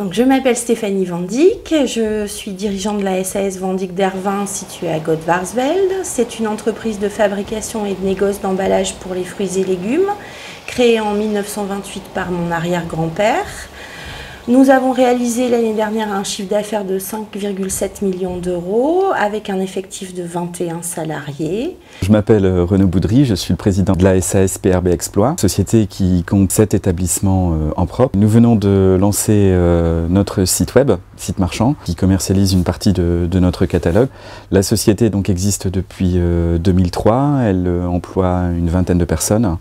Donc, je m'appelle Stéphanie Van Dyck, je suis dirigeante de la SAS Van Dyck d'Hervin située à Godvarsveld. C'est une entreprise de fabrication et de négoce d'emballage pour les fruits et légumes, créée en 1928 par mon arrière-grand-père. Nous avons réalisé l'année dernière un chiffre d'affaires de 5,7 millions d'euros avec un effectif de 21 salariés. Je m'appelle Renaud Boudry, je suis le président de la SAS PRB Exploit, société qui compte 7 établissements en propre. Nous venons de lancer notre site web, site marchand, qui commercialise une partie de notre catalogue. La société donc existe depuis 2003, elle emploie une vingtaine de personnes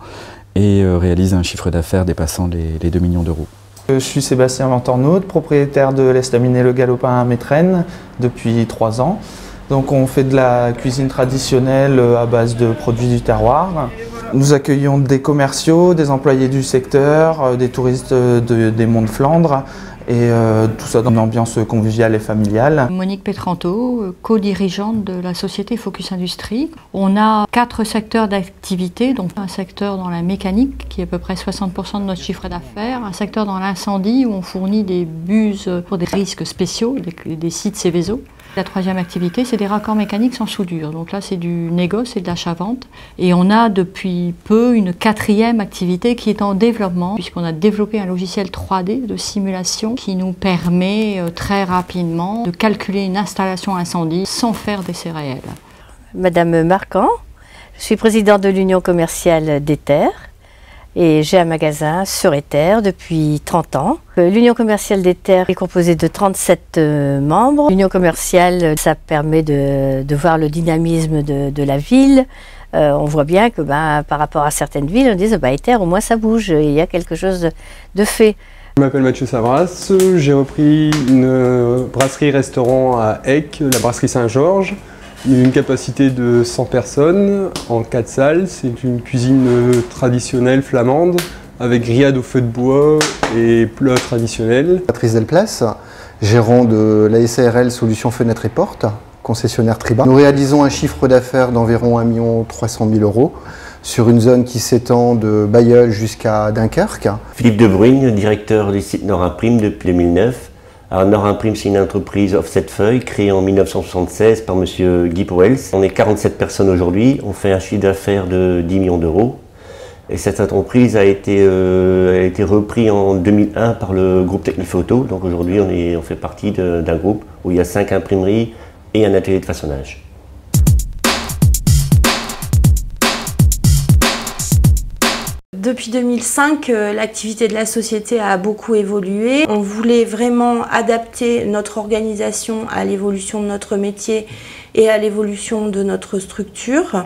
et réalise un chiffre d'affaires dépassant les 2 millions d'euros. Je suis Sébastien Ventornaud, propriétaire de l'Estaminet Le Galopin à Métrenne depuis 3 ans. Donc on fait de la cuisine traditionnelle à base de produits du terroir. Nous accueillons des commerciaux, des employés du secteur, des touristes des Monts de Flandre et tout ça dans une ambiance conviviale et familiale. Monique Petranto, co-dirigeante de la société Focus Industrie. On a 4 secteurs d'activité, donc un secteur dans la mécanique qui est à peu près 60% de notre chiffre d'affaires, un secteur dans l'incendie où on fournit des buses pour des risques spéciaux, des sites Céveso. La 3e activité, c'est des raccords mécaniques sans soudure. Donc là, c'est du négoce et de l'achat-vente. Et on a depuis peu une 4e activité qui est en développement, puisqu'on a développé un logiciel 3D de simulation qui nous permet très rapidement de calculer une installation incendie sans faire d'essai réel. Madame Marquand, je suis présidente de l'Union commerciale d'Ether. Et j'ai un magasin sur Ether depuis 30 ans. L'Union commerciale d'Ether est composée de 37 membres. L'Union commerciale, ça permet de voir le dynamisme de la ville. On voit bien que par rapport à certaines villes, on dit Ether, au moins ça bouge, il y a quelque chose de fait. Je m'appelle Mathieu Savras, j'ai repris une brasserie-restaurant à Eck, la brasserie Saint-Georges. Une capacité de 100 personnes en 4 salles. C'est une cuisine traditionnelle flamande avec grillade au feu de bois et plats traditionnels. Patrice Delplace, gérant de la SARL Solutions Fenêtres et Portes, concessionnaire Triba. Nous réalisons un chiffre d'affaires d'environ 1 300 000 euros sur une zone qui s'étend de Bailleul jusqu'à Dunkerque. Philippe Debruyne, directeur du site Nord Imprime depuis 2009. Alors, Nord Imprime, c'est une entreprise offset feuille créée en 1976 par M. Guy Powels. On est 47 personnes aujourd'hui, on fait un chiffre d'affaires de 10 millions d'euros. Et cette entreprise a été reprise en 2001 par le groupe Techniphoto. Donc aujourd'hui, on fait partie d'un groupe où il y a 5 imprimeries et un atelier de façonnage. Depuis 2005, l'activité de la société a beaucoup évolué. On voulait vraiment adapter notre organisation à l'évolution de notre métier et à l'évolution de notre structure,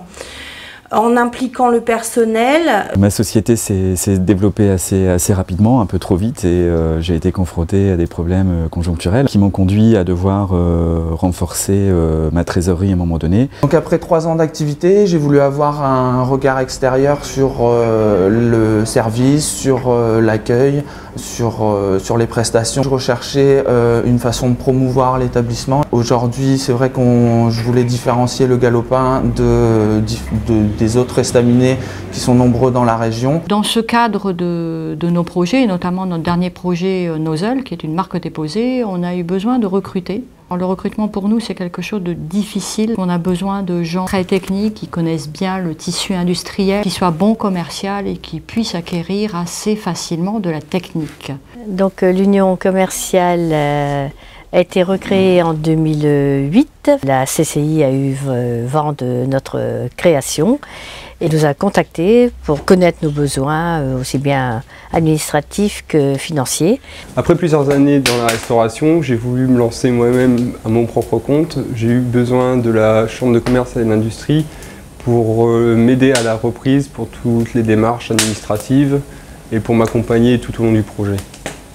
en impliquant le personnel. Ma société s'est développée assez rapidement, un peu trop vite, et j'ai été confronté à des problèmes conjoncturels qui m'ont conduit à devoir renforcer ma trésorerie à un moment donné. Donc après 3 ans d'activité, j'ai voulu avoir un regard extérieur sur le service, sur l'accueil, sur les prestations. Je recherchais une façon de promouvoir l'établissement. Aujourd'hui, c'est vrai que je voulais différencier le Galopin des autres estaminets qui sont nombreux dans la région. Dans ce cadre de nos projets, notamment notre dernier projet Nozzle, qui est une marque déposée, on a eu besoin de recruter. Alors, le recrutement pour nous, c'est quelque chose de difficile. On a besoin de gens très techniques, qui connaissent bien le tissu industriel, qui soient bons commercial et qui puissent acquérir assez facilement de la technique. Donc l'Union commerciale a été recréée en 2008. La CCI a eu vent de notre création et nous a contactés pour connaître nos besoins, aussi bien administratifs que financiers. Après plusieurs années dans la restauration, j'ai voulu me lancer moi-même à mon propre compte. J'ai eu besoin de la Chambre de commerce et d'industrie pour m'aider à la reprise, pour toutes les démarches administratives et pour m'accompagner tout au long du projet.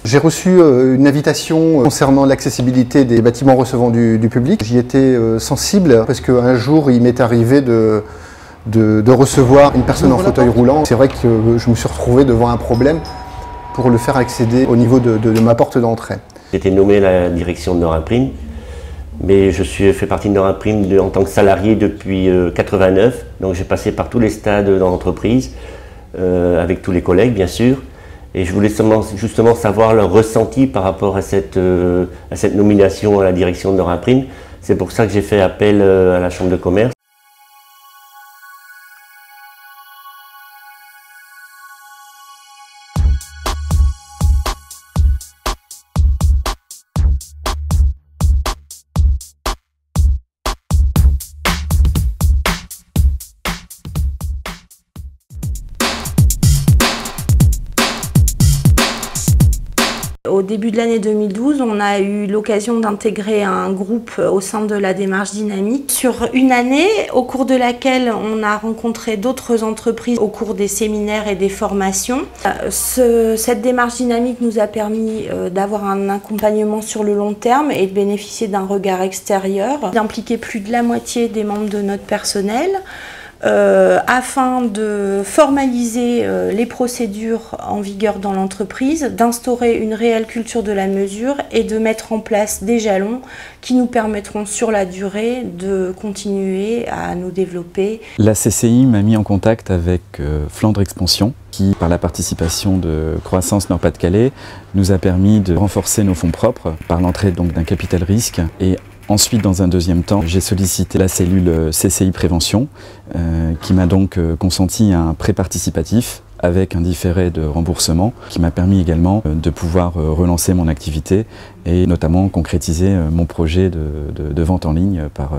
J'ai reçu une invitation concernant l'accessibilité des bâtiments recevant du public. J'y étais sensible parce qu'un jour il m'est arrivé de recevoir une personne en fauteuil roulant. C'est vrai que je me suis retrouvé devant un problème pour le faire accéder au niveau de ma porte d'entrée. J'ai été nommé à la direction de Nord Imprime, mais je fais partie de Nord Imprime en tant que salarié depuis 89. Donc j'ai passé par tous les stades dans l'entreprise, avec tous les collègues bien sûr. Et je voulais justement savoir leur ressenti par rapport à cette nomination à la direction de Nord Imprime. C'est pour ça que j'ai fait appel à la Chambre de commerce. Au début de l'année 2012, on a eu l'occasion d'intégrer un groupe au sein de la démarche dynamique sur une année au cours de laquelle on a rencontré d'autres entreprises au cours des séminaires et des formations. Cette démarche dynamique nous a permis d'avoir un accompagnement sur le long terme et de bénéficier d'un regard extérieur, d'impliquer plus de la moitié des membres de notre personnel. Afin de formaliser les procédures en vigueur dans l'entreprise, d'instaurer une réelle culture de la mesure et de mettre en place des jalons qui nous permettront sur la durée de continuer à nous développer. La CCI m'a mis en contact avec Flandre Expansion qui, par la participation de Croissance Nord-Pas-de-Calais, nous a permis de renforcer nos fonds propres par l'entrée d'un capital risque. Et ensuite, dans un deuxième temps, j'ai sollicité la cellule CCI Prévention qui m'a donc consenti un prêt participatif avec un différé de remboursement qui m'a permis également de pouvoir relancer mon activité et notamment concrétiser mon projet de vente en ligne par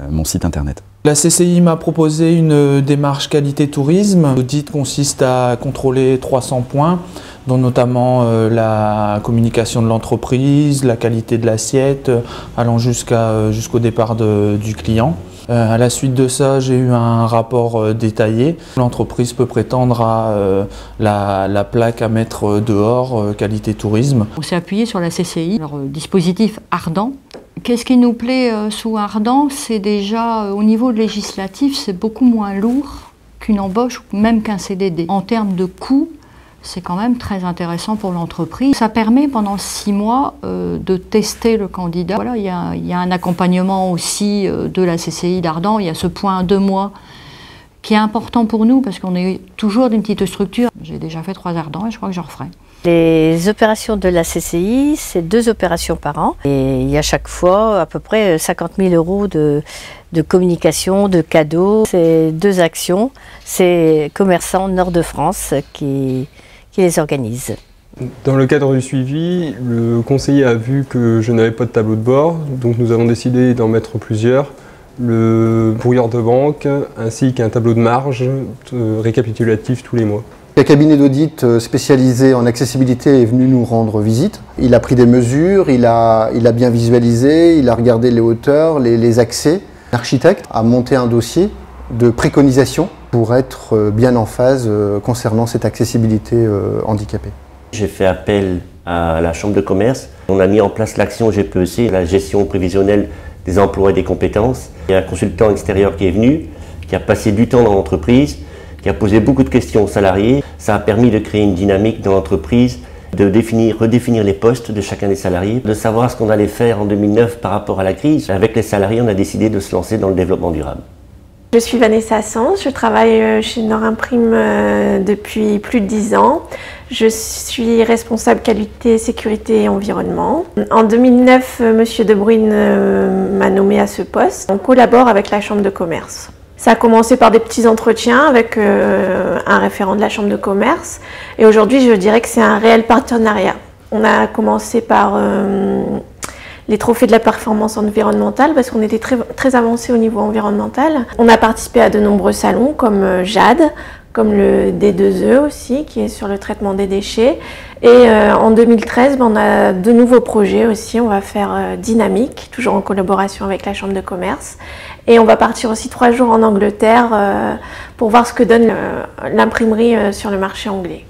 mon site internet. La CCI m'a proposé une démarche qualité tourisme. L'audit consiste à contrôler 300 points, dont notamment la communication de l'entreprise, la qualité de l'assiette, allant jusqu'au départ du client. À la suite de ça, j'ai eu un rapport détaillé. L'entreprise peut prétendre à la plaque à mettre dehors, qualité tourisme. On s'est appuyé sur la CCI, leur dispositif Ardent. Qu'est-ce qui nous plaît sous Ardent? C'est déjà, au niveau législatif, c'est beaucoup moins lourd qu'une embauche ou même qu'un CDD. En termes de coûts, c'est quand même très intéressant pour l'entreprise. Ça permet pendant 6 mois de tester le candidat. Voilà, il y a un accompagnement aussi de la CCI d'Ardent. Il y a ce point 2 mois qui est important pour nous parce qu'on est toujours d'une petite structure. J'ai déjà fait 3 Ardents et je crois que j'en referai. Les opérations de la CCI, c'est 2 opérations par an. Et il y a chaque fois à peu près 50 000 € de communication, de cadeaux. Ces 2 actions, c'est Commerçants Nord-de-France qui les organisent. Dans le cadre du suivi, le conseiller a vu que je n'avais pas de tableau de bord, donc nous avons décidé d'en mettre plusieurs. Le brouilleur de banque ainsi qu'un tableau de marge récapitulatif tous les mois. Un cabinet d'audit spécialisé en accessibilité est venu nous rendre visite. Il a pris des mesures, il a bien visualisé, il a regardé les hauteurs, les accès. L'architecte a monté un dossier de préconisation pour être bien en phase concernant cette accessibilité handicapée. J'ai fait appel à la Chambre de commerce. On a mis en place l'action GPEC, la gestion prévisionnelle des emplois et des compétences. Il y a un consultant extérieur qui est venu, qui a passé du temps dans l'entreprise, qui a posé beaucoup de questions aux salariés. Ça a permis de créer une dynamique dans l'entreprise, de redéfinir les postes de chacun des salariés, de savoir ce qu'on allait faire en 2009 par rapport à la crise. Avec les salariés, on a décidé de se lancer dans le développement durable. Je suis Vanessa Sens, je travaille chez Nord Imprime depuis plus de 10 ans. Je suis responsable qualité, sécurité et environnement. En 2009, M. De Bruyne m'a nommé à ce poste. On collabore avec la Chambre de commerce. Ça a commencé par des petits entretiens avec un référent de la Chambre de commerce. Et aujourd'hui, je dirais que c'est un réel partenariat. On a commencé par les trophées de la performance environnementale parce qu'on était très avancé au niveau environnemental. On a participé à de nombreux salons comme JAD, comme le D2E aussi, qui est sur le traitement des déchets. Et en 2013, on a de nouveaux projets aussi. On va faire Dynamique, toujours en collaboration avec la Chambre de commerce. Et on va partir aussi 3 jours en Angleterre pour voir ce que donne l'imprimerie sur le marché anglais.